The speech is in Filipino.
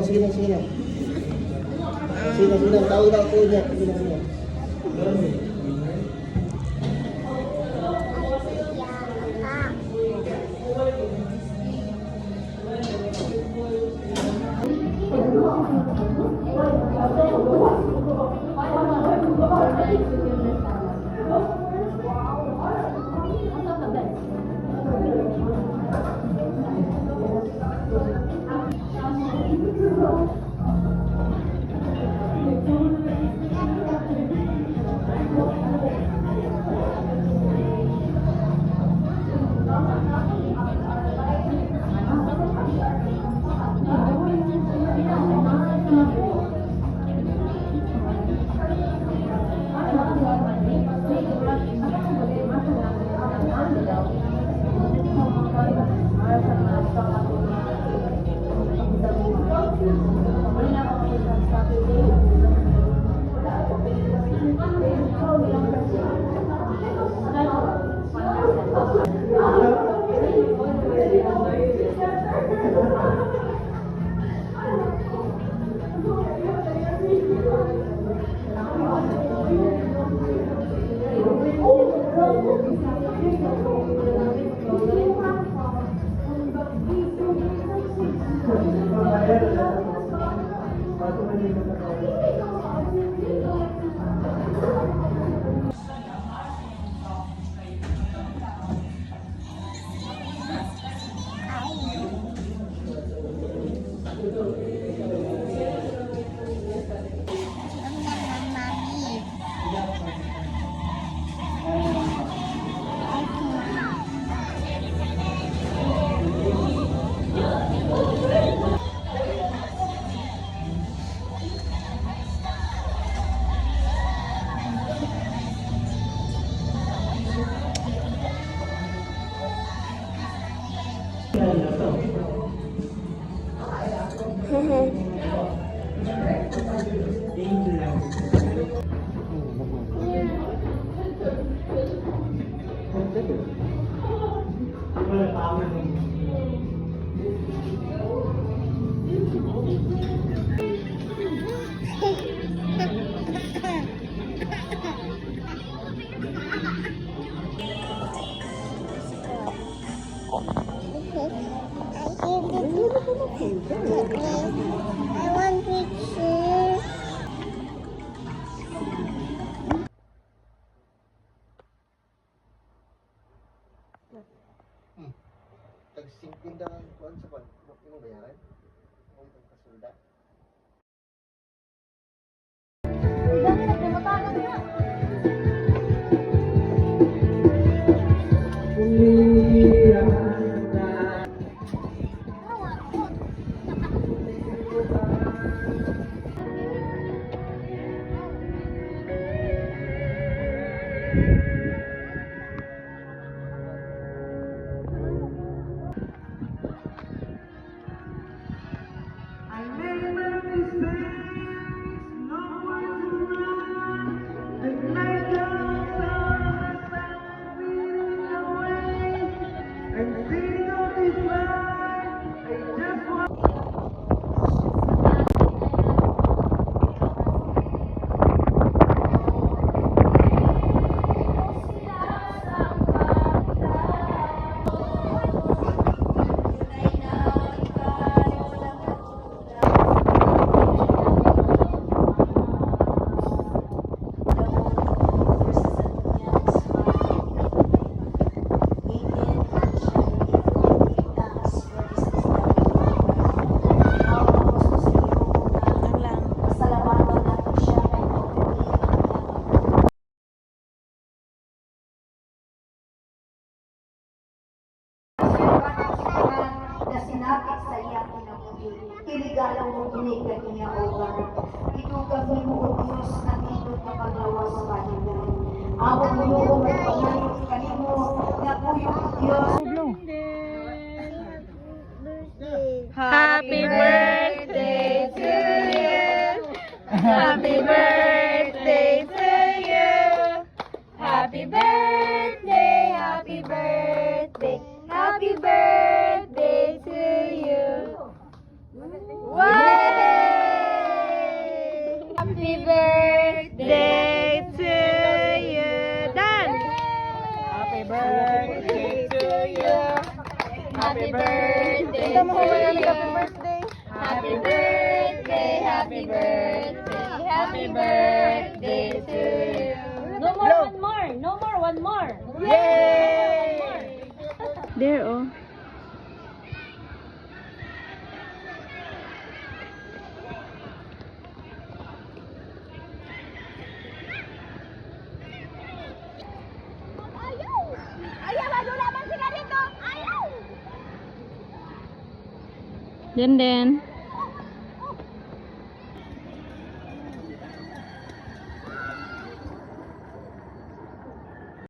sige na, sige na. Sige na, sige na. Tawag na ako niya. Sige na, sige na. I want picture. Tag-50 na ang kuwan sa pan. Ano bayaran? Ano itong kasulda? Iligalang mo inikan niya o God. Itugang mo o Diyos ang ito kapagawa sa kanila. Awang mo o magpangayon kanimo na puyong Diyos. Happy birthday to you. Happy birthday to you. Happy birthday, happy birthday, happy birthday to you. Wow! one more. Yay! There, oh. Ayaw, madula man sila dito. Ayaw. Den.